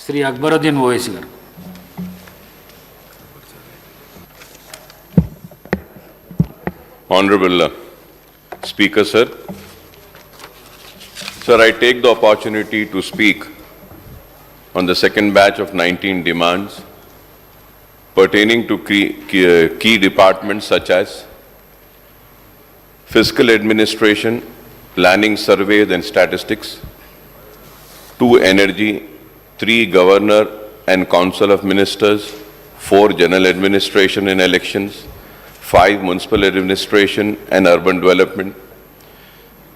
శ్రీ అక్బరుద్దీన్ ఓవైసీ గారు. Honorable Speaker, sir. Sir, I take the opportunity to speak on the second batch of 19 demands pertaining to key departments such as fiscal administration, planning, surveys and statistics, 2 energy, 3 governor and council of ministers, 4 general administration and elections, 5 municipal administration and urban development,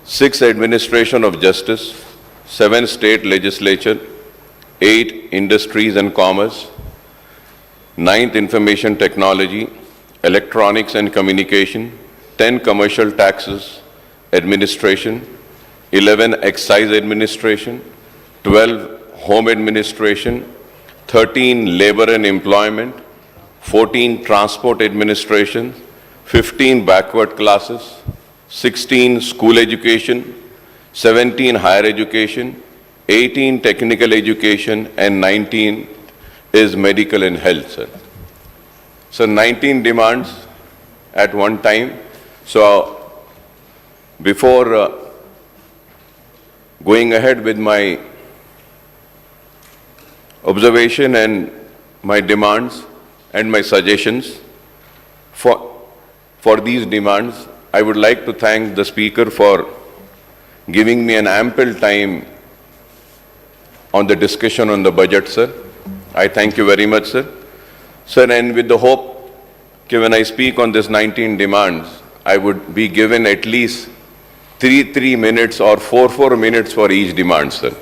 6 administration of justice, 7 state legislature, 8 industries and commerce, 9th information technology, electronics and communication, 10 commercial taxes administration, 11 excise administration, 12 home administration, 13 labor and employment, 14 transport administration, 15 backward classes, 16 school education, 17 higher education, 18 technical education, and 19 is medical and health, sir. So 19 demands at one time. So before going ahead with my observation and my demands and my suggestions for these demands, I would like to thank the Speaker for giving me an ample time on the discussion on the budget, sir. I thank you very much, sir. Sir, and with the hope that when I speak on this 19 demands, I would be given at least 3 minutes or 4 minutes for each demand, sir.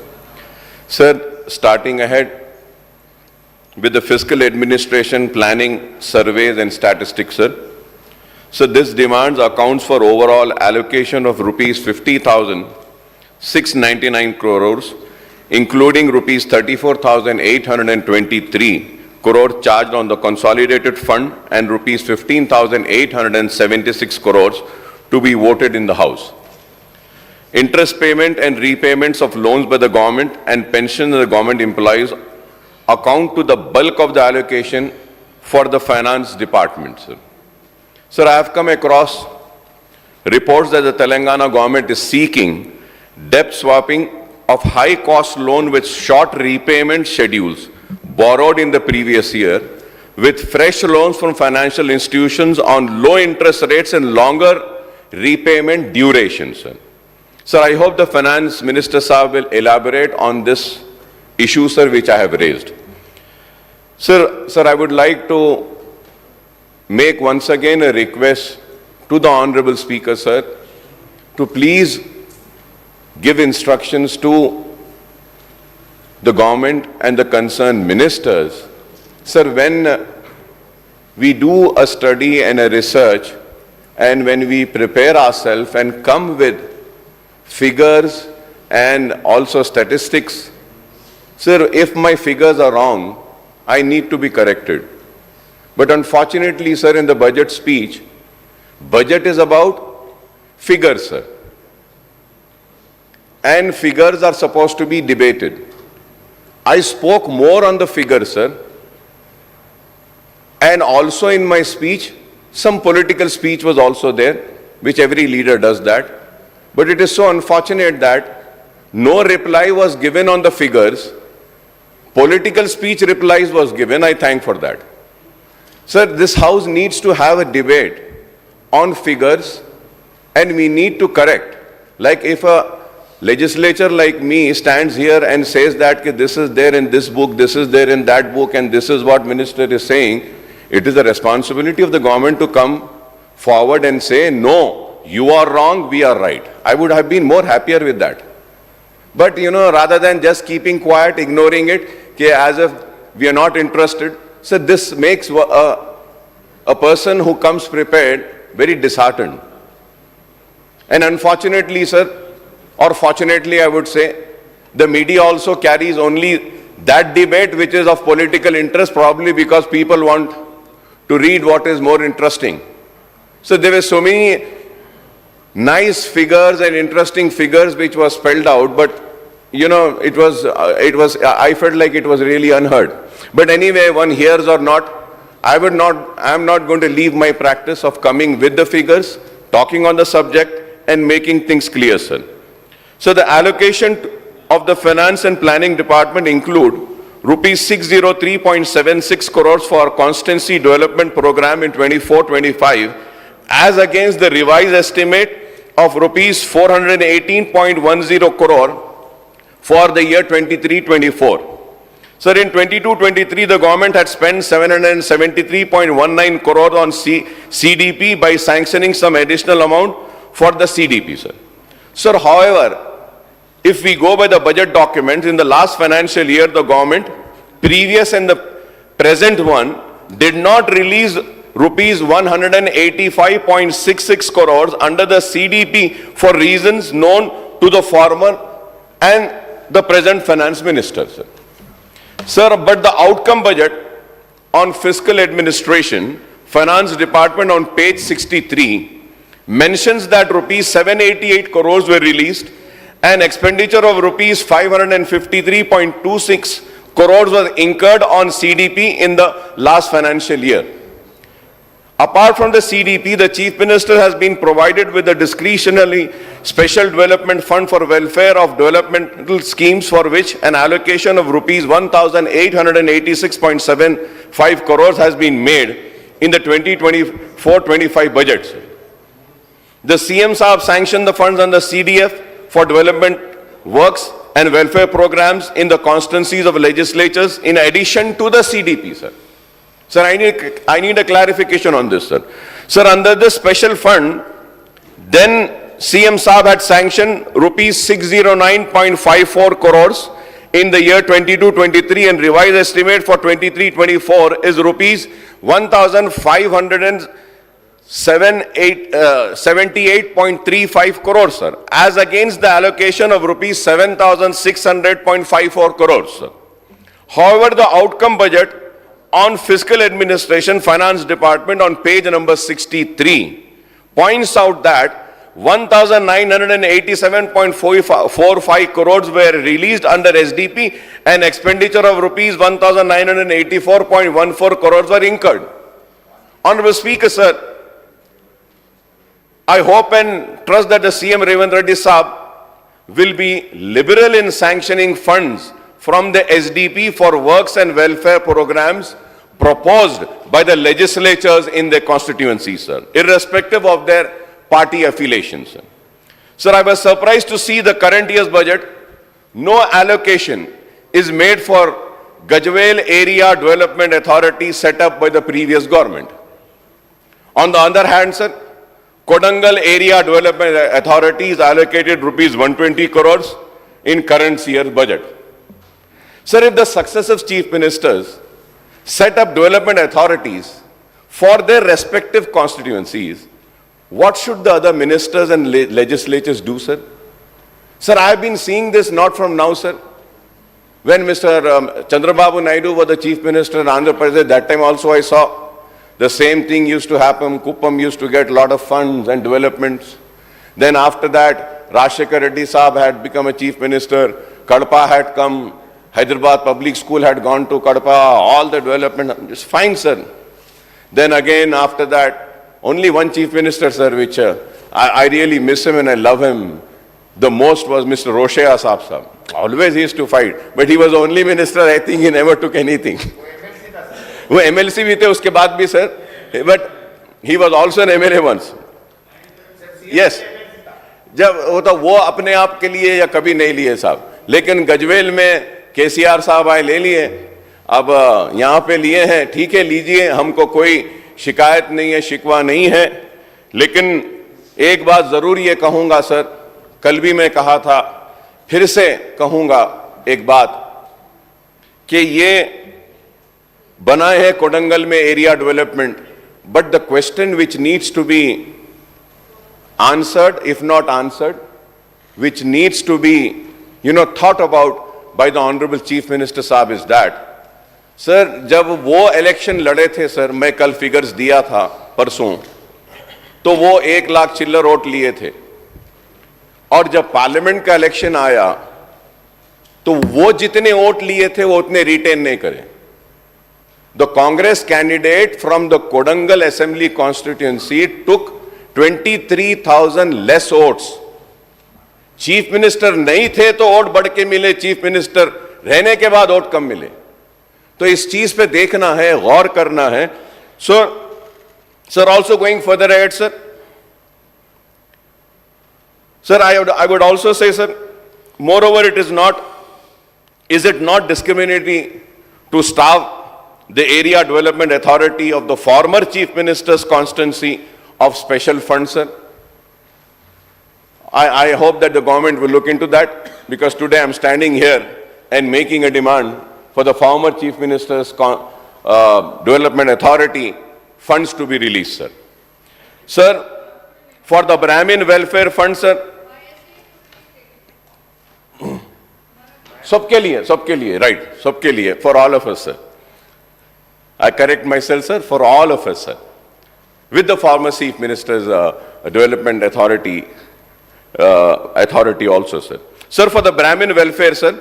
Sir, starting ahead with the fiscal administration, planning, surveys and statistics, sir. So this demands accounts for overall allocation of rupees 50,699 crores, including rupees 34,823 crore charged on the consolidated fund and rupees 15,876 crores to be voted in the House. Interest payment and repayments of loans by the government and pensions of the government employees account to the bulk of the allocation for the finance department, sir. Sir, I have come across reports that the Telangana government is seeking debt swapping of high-cost loan with short repayment schedules borrowed in the previous year with fresh loans from financial institutions on low interest rates and longer repayment durations, sir. Sir, I hope the Finance Minister Saab will elaborate on this issue, sir, which I have raised. Sir, I would like to make once again a request to the Honorable Speaker, sir, to please give instructions to the government and the concerned ministers. Sir, when we do a study and a research and when we prepare ourselves and come with figures and also statistics, sir, if my figures are wrong, I need to be corrected. But unfortunately, sir, in the budget speech, budget is about figures, sir. And figures are supposed to be debated. I spoke more on the figures, sir. And also in my speech, some political speech was also there, which every leader does that. But it is so unfortunate that no reply was given on the figures. Political speech replies was given. I thank for that. Sir, this House needs to have a debate on figures and we need to correct. Like if a legislature like me stands here and says that this is there in this book, this is there in that book, and this is what minister is saying, it is the responsibility of the government to come forward and say, no, you are wrong, we are right. I would have been more happier with that. But, rather than just keeping quiet, ignoring it, as if we are not interested, so this makes a person who comes prepared very disheartened. And unfortunately, sir, or fortunately I would say, the media also carries only that debate which is of political interest, probably because people want to read what is more interesting. So there were so many nice figures and interesting figures which were spelled out, but you know, I felt like it was really unheard. But anyway, one hears or not, I am not going to leave my practice of coming with the figures, talking on the subject, and making things clear, sir. So the allocation of the Finance and Planning Department include rupees 603.76 crores for Constituency Development Program in 24-25, as against the revised estimate of rupees 418.10 crore for the year 23-24. Sir, in 22-23, the government had spent 773.19 crore on CDP by sanctioning some additional amount for the CDP, sir. Sir, however, if we go by the budget documents, in the last financial year, the government, previous and the present one, did not release rupees 185.66 crores under the CDP for reasons known to the former and the present finance minister, sir. Sir, but the outcome budget on fiscal administration, finance department on page 63, mentions that rupees 788 crores were released and expenditure of rupees 553.26 crores was incurred on CDP in the last financial year. Apart from the CDP, the Chief Minister has been provided with a discretionary special development fund for welfare of developmental schemes, for which an allocation of rupees 1,886.75 crores has been made in the 2024-25 budget. The CM Saab sanctioned the funds under CDF for development works and welfare programs in the constituencies of legislatures in addition to the CDP, sir. Sir, I need a clarification on this, sir. Sir, under this special fund, then CM Saab had sanctioned rupees 609.54 crores in the year 22-23, and revised estimate for 23-24 is rupees 1,578.35 crores, sir, as against the allocation of rupees 7,600.54 crores, sir. However, the outcome budget on fiscal administration finance department on page number 63 points out that 1,987.45 crores were released under SDP and expenditure of rupees 1,984.14 crores were incurred. Honorable Speaker, sir, I hope and trust that the CM Revanth Reddy Saab will be liberal in sanctioning funds from the SDP for works and welfare programs proposed by the legislatures in their constituencies, sir, irrespective of their party affiliations, sir. Sir, I was surprised to see the current year's budget, no allocation is made for Gajwel Area Development Authority set up by the previous government. On the other hand, sir, Kodangal Area Development Authority is allocated rupees 120 crores in current year's budget. Sir, if the successive chief ministers set up development authorities for their respective constituencies, what should the other ministers and legislatures do, sir? Sir, I have been seeing this not from now, sir. When Mr. Chandrababu Naidu was the chief minister in Andhra Pradesh, that time also I saw the same thing used to happen. Kuppam used to get a lot of funds and developments. Then after that, Rajshekar Reddy Saab had become a chief minister. Kadapa had come. Hyderabad Public School had gone to Kadapa. All the development, just fine, sir. Then again, after that, only one chief minister, sir, which I really miss him and I love him the most, was Mr. Roshaya Saab. Always he used to fight. But he was the only minister, I think he never took anything. वो MLC भी थे उसके बाद भी, sir, but he was also an MLA once. Yes. जब वो अपने आप के लिए या कभी नहीं लिए साहब, लेकिन गजवेल में KCR साहब आए, ले लिए, अब यहाँ पे लिए हैं, ठीक है, लीजिए, हमको कोई शिकायत नहीं है, शिकवा नहीं है, लेकिन एक बात जरूर ये कहूँगा सर, कल भी मैं कहा था, फिर से कहूँगा एक बात, कि ये बनाए हैं कोडंगल में area development, but the question which needs to be answered, if not answered, which needs to be, thought about by the Honorable Chief Minister Saab is that, sir, जब वो इलेक्शन लड़े थे सर, मैं कल फिगर्स दिया था परसों, तो वो 1 लाख चिल्लर वोट लिए थे, और जब पार्लियामेंट का इलेक्शन आया तो वो जितने वोट लिए थे वो उतने रिटेन नहीं करे. The Congress candidate from the Kodangal Assembly constituency took 23,000 less votes. Chief minister नहीं थे तो वोट बढ़ के मिले, चीफ मिनिस्टर रहने के बाद वोट कम मिले. तो इस चीज पे देखना है, गौर करना है. Sir, also going further ahead, sir. Sir, I would also say, sir, moreover, is it not discriminatory to starve the Area Development Authority of the former Chief Minister's constituency of special funds, sir? I hope that the government will look into that, because today I'm standing here and making a demand for the former Chief Minister's Development Authority funds to be released, sir. Sir, for the Brahmin Welfare Fund, sir, सबके लिए, right, सबके लिए, for all of us, sir. I correct myself, sir, for all of us, sir. With the former Chief Minister's Development Authority also, sir. Sir, for the Brahmin welfare, sir,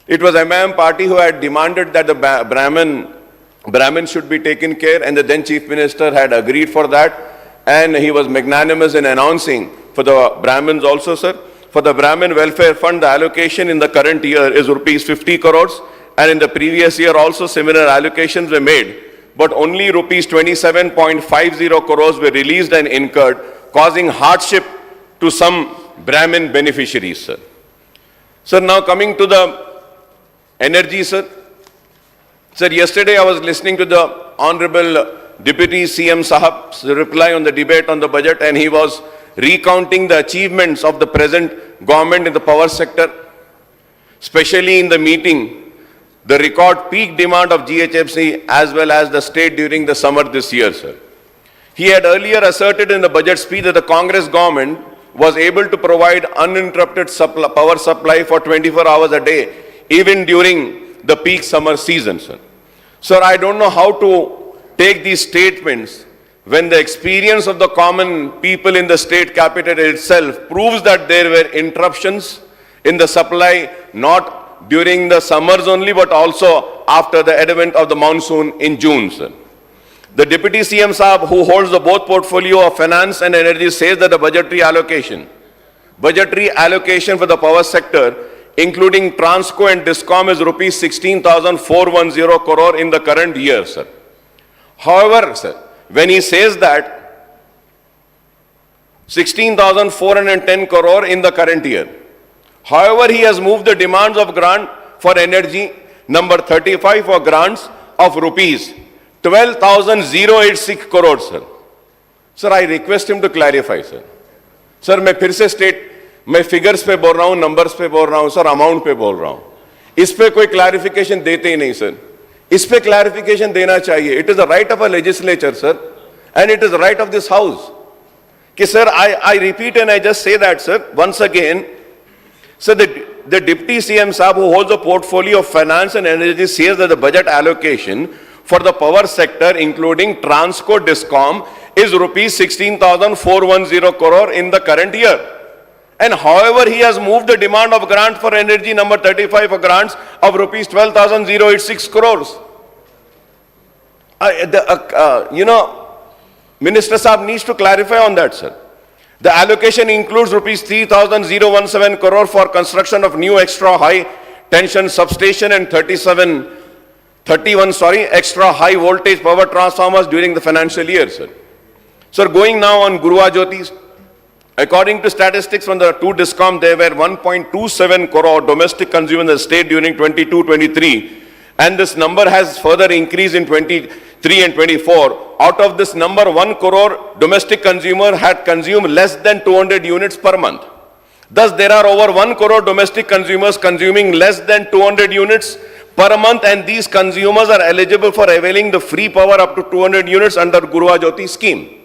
it was MIM party who had demanded that the Brahmin should be taken care, and the then Chief Minister had agreed for that, and he was magnanimous in announcing for the Brahmins also, sir. For the Brahmin Welfare Fund, the allocation in the current year is rupees 50 crores, and in the previous year also similar allocations were made, but only rupees 27.50 crores were released and incurred, causing hardship to some Brahmin beneficiaries, sir. Sir, now coming to the energy, sir. Sir, yesterday I was listening to the Honorable Deputy CM Sahab's reply on the debate on the budget, and he was recounting the achievements of the present government in the power sector, especially in the meeting, the record peak demand of GHFC as well as the state during the summer this year, sir. He had earlier asserted in the budget speech that the Congress government was able to provide uninterrupted power supply for 24 hours a day, even during the peak summer season, sir. Sir, I don't know how to take these statements when the experience of the common people in the state capital itself proves that there were interruptions in the supply, not during the summers only, but also after the advent of the monsoon in June, sir. The Deputy CM Saab, who holds the both portfolio of finance and energy, says that the budgetary allocation for the power sector, including Transco and Discom, is rupees 16,410 crore in the current year, sir. However, sir, when he says that 16,410 crore in the current year, however, he has moved the demands of grant for energy number 35 for grants of rupees 12,086 crore, sir. Sir, I request him to clarify, sir. Sir, मैं फिर से मैं figures पे बोल रहा हूँ, numbers पे बोल रहा हूँ, सर, अमाउंट पे बोल रहा हूँ. इस पे कोई क्लैरिफिकेशन देते ही नहीं, सर. इस पे क्लैरिफिकेशन देना चाहिए. It is the right of a legislature, sir, and it is the right of this house. कि sir, I repeat and I just say that, sir, once again, sir, the Deputy CM Saab, who holds a portfolio of finance and energy, says that the budget allocation for the power sector, including Transco Discom, is rupees 16,410 crore in the current year. And however, he has moved the demand of grant for energy number 35 for grants of rupees 12,086 crores. Minister Saab needs to clarify on that, sir. The allocation includes rupees 3,017 crore for construction of new extra high tension substation and 31 extra high voltage power transformers during the financial year, sir. Sir, going now on Guruva Jyotis, according to statistics from the two Discom, there were 1.27 crore domestic consumers in the state during 22-23, and this number has further increased in 23 and 24. Out of this number, 1 crore domestic consumer had consumed less than 200 units per month. Thus, there are over 1 crore domestic consumers consuming less than 200 units per month, and these consumers are eligible for availing the free power up to 200 units under Guruva Jyoti scheme.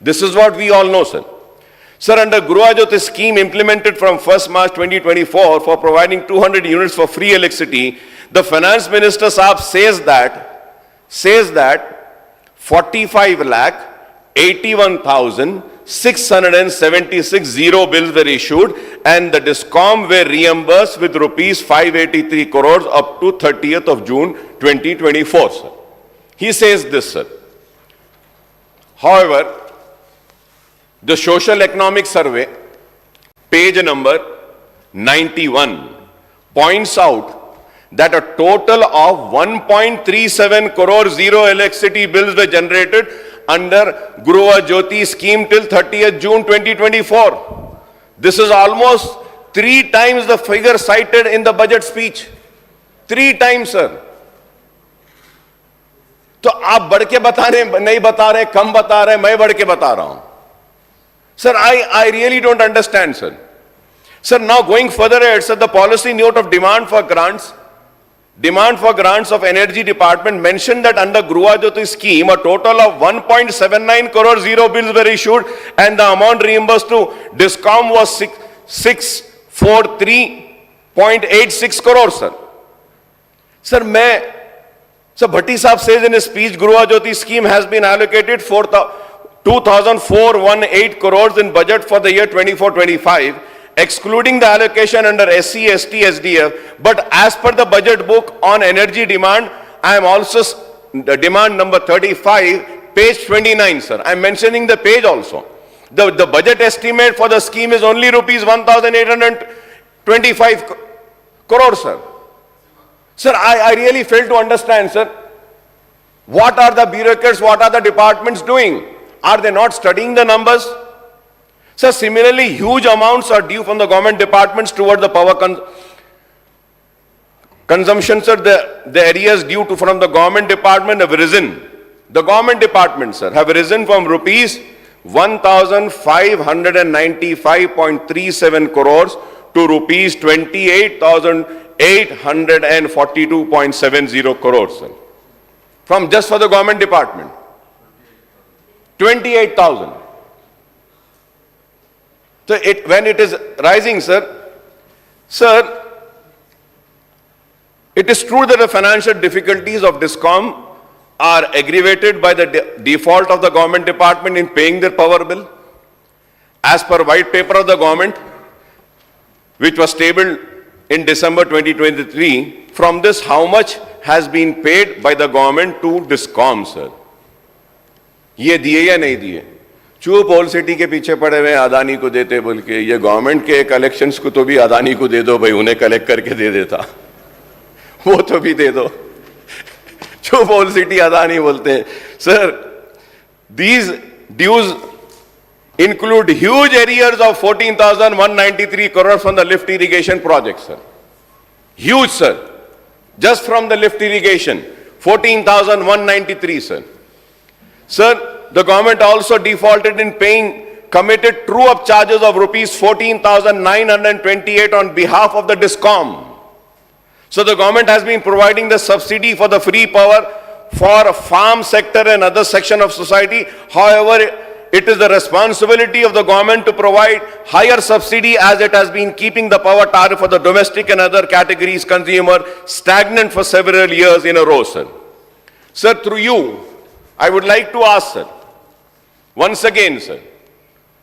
This is what we all know, sir. Sir, under Guruva Jyoti scheme implemented from 1st March 2024 for providing 200 units for free electricity, the Finance Minister Saab says that 45 lakh 81,000 676 zero bills were issued and the DISCOM were reimbursed with rupees 583 crores up to 30th of June 2024, sir. He says this, sir. However, the Social Economic Survey, page number 91, points out that a total of 1.37 crore zero electricity bills were generated under Gruha Jyoti scheme till 30th June 2024. This is almost 3 times the figure cited in the budget speech. 3 times, sir. तो आप बढ़ के बता रहे, नहीं बता रहे, कम बता रहे, मैं बढ़ के बता रहा हूं. Sir, I really don't understand, sir. Sir, now going further ahead, sir, the policy note of demand for grants of Energy Department mentioned that under Gruha Jyoti scheme, a total of 1.79 crore zero bills were issued and the amount reimbursed to DISCOM was 643.86 crore, sir. Sir, Bhatti Saab says in his speech, Gruha Jyoti scheme has been allocated 2,418 crores in budget for the year 24-25, excluding the allocation under SC, ST, SDF. But as per the budget book on energy demand, I am also the demand number 35, page 29, sir. I am mentioning the page also. The budget estimate for the scheme is only rupees 1,825 crores, sir. Sir, I really fail to understand, sir. What are the bureaucrats, what are the departments doing? Are they not studying the numbers? Sir, similarly, huge amounts are due from the government departments toward the power consumption, sir. The areas due from the government department have risen. The government departments, sir, have risen from rupees 1,595.37 crores to rupees 28,842.70 crores, sir. From just for the government department. 28,000. So when it is rising, sir, it is true that the financial difficulties of DISCOM are aggravated by the default of the government department in paying their power bill. As per white paper of the government, which was tabled in December 2023, from this, how much has been paid by the government to DISCOM, sir? ये दिए या नहीं दिए? चुप old city के पीछे पड़े हुए अदानी को देते बोल के, ये गवर्नमेंट के कलेक्शंस को तो भी अदानी को दे दो भाई, उन्हें कलेक्ट करके दे देता, वो तो भी दे दो. चुप ओल्ड सिटी अदानी बोलते हैं. Sir, these dues include huge arrears of 14,193 crores from the lift irrigation project, sir. Huge, sir. Just from the lift irrigation, 14,193, sir. Sir, the government also defaulted in paying committed true-up charges of rupees 14,928 on behalf of the DISCOM. So the government has been providing the subsidy for the free power for farm sector and other section of society. However, it is the responsibility of the government to provide higher subsidy as it has been keeping the power tariff for the domestic and other categories consumer stagnant for several years in a row, sir. Sir, through you, I would like to ask, sir, once again, sir,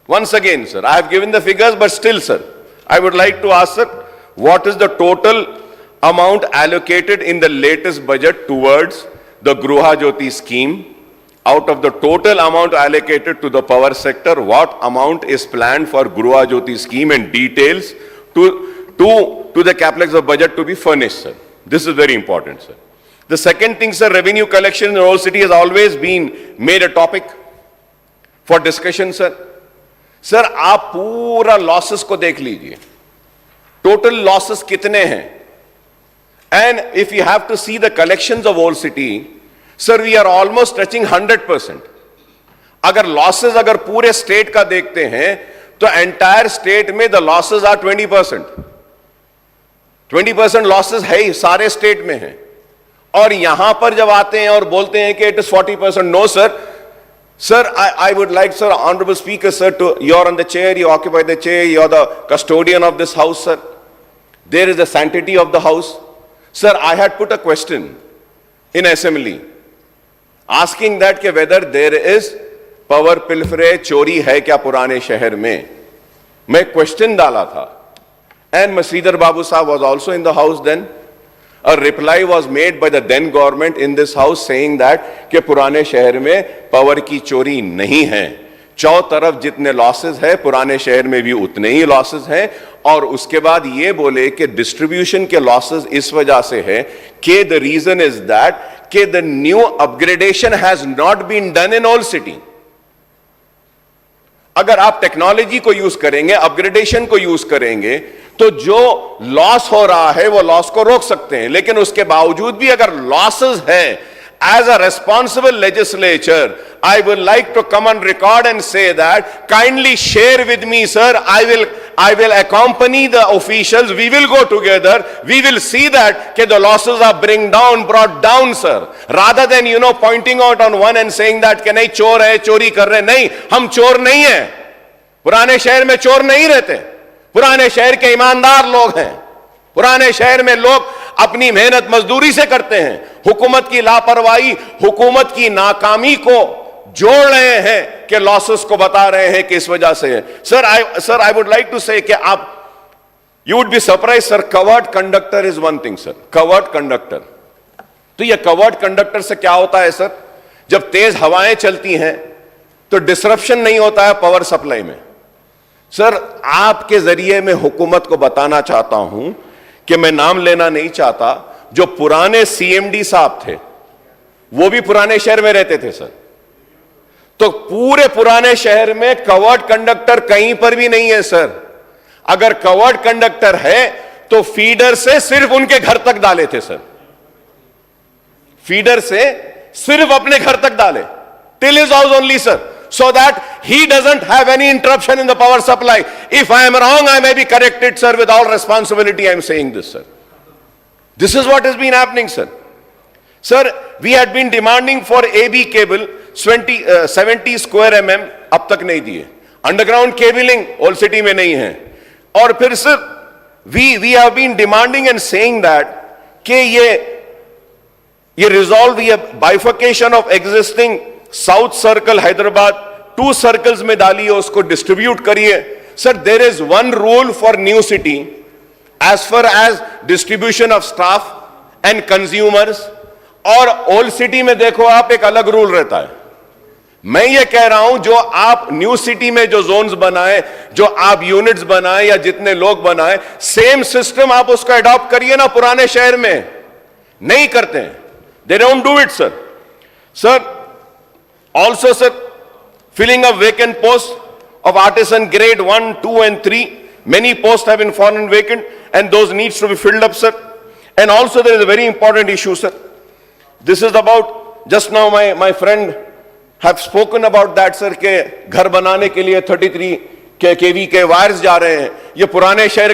I have given the figures, but still, sir, I would like to ask, sir, what is the total amount allocated in the latest budget towards the Gruha Jyoti scheme? Out of the total amount allocated to the power sector, what amount is planned for Gruha Jyoti scheme and details to the capex of budget to be furnished, sir? This is very important, sir. The second thing, sir, revenue collection in the whole city has always been made a topic for discussion, sir. Sir, आप पूरा losses को देख लीजिए. Total losses कितने हैं? And if you have to see the collections of whole city, sir, we are almost touching 100%. अगर losses अगर पूरे state का देखते हैं, तो entire state में the losses are 20%. 20% losses है ही सारे state में हैं. और यहां पर जब आते हैं और बोलते हैं कि it is 40%, no, sir. Sir, I would like, sir, Honorable Speaker, sir, you're on the chair, you occupy the chair, you're the custodian of this house, sir. There is the sanctity of the house. Sir, I had put a question in assembly asking that whether there is power pilferage चोरी है क्या पुराने शहर में, मैं question डाला था, and Masridhar Babu साहब was also in the house then. A reply was made by the then government in this house saying that कि पुराने शहर में पावर की चोरी नहीं है, चौ तरफ जितने लॉसेस है पुराने शहर में भी उतने ही लॉसेस हैं, और उसके बाद ये बोले कि डिस्ट्रीब्यूशन के लॉसेस इस वजह से है कि द रीजन इज दैट कि the new upgradation has not been done in all city. अगर आप टेक्नोलॉजी को यूज करेंगे, अपग्रेडेशन को यूज करेंगे, तो जो लॉस हो रहा है वो लॉस को रोक सकते हैं. लेकिन उसके बावजूद भी अगर लॉसेस है, as a responsible legislature, I would like to come on record and say that kindly share with me, sir. I will accompany the officials. We will go together. We will see that the losses are brought down, sir. Rather than pointing out on one and saying that कि नहीं चोर है, चोरी कर रहे, नहीं, हम चोर नहीं है. पुराने शहर में चोर नहीं रहते. पुराने शहर के ईमानदार लोग हैं. पुराने शहर में लोग अपनी मेहनत मजदूरी से करते हैं. हुकूमत की लापरवाही, हुकूमत की नाकामी को जोड़ रहे हैं कि लॉसेस को बता रहे हैं कि इस वजह से है. Sir I would like to say कि आप, you would be surprise sir, covered conductor is one thing sir. Covered conductor, तो ये कवर्ड कंडक्टर से क्या होता है सर, जब तेज हवाएं चलती हैं तो डिसरप्शन नहीं होता है पावर सप्लाई में. सर आपके जरिए मैं हुकूमत को बताना चाहता हूं कि मैं नाम लेना नहीं चाहता, जो पुराने सीएमडी साहब थे वो भी पुराने शहर में रहते थे सर. तो पूरे पुराने शहर में कवर्ड कंडक्टर कहीं पर भी नहीं है सर. अगर कवर्ड कंडक्टर है तो फीडर से सिर्फ उनके घर तक डाले थे सर. फीडर से सिर्फ अपने घर तक डाले, till his house only sir, so that he doesn't have any interruption in the power supply. If I am wrong, I may be corrected, sir. With all responsibility, I am saying this, sir. This is what has been happening, sir. Sir, we had been demanding for AB cable 70 square mm, अब तक नहीं दिए. Underground cabling old city में नहीं है. और फिर sir, we have been demanding and saying that कि ये resolve, ये bifurcation of existing south circle Hyderabad 2 circles में डालिए, उसको डिस्ट्रीब्यूट करिए. Sir there is one rule for new city as far as distribution of staff and consumers, और old city में देखो आप एक अलग रूल रहता है. मैं ये कह रहा हूं जो आप न्यू सिटी में जो जोन्स बनाए, जो आप यूनिट्स बनाए या जितने लोग बनाए, सेम सिस्टम आप उसको अडॉप्ट करिए ना. पुराने शहर में नहीं करते हैं. They don't do it sir. Sir also sir, filling up vacant posts of artisan grade 1, 2 and 3, many posts have been fallen vacant and those needs to be filled up sir. And also there is a very important issue sir. This is about, just now my friend have spoken about that sir, के घर बनाने के लिए 33 kV के wires जा रहे हैं. ये पुराने शहर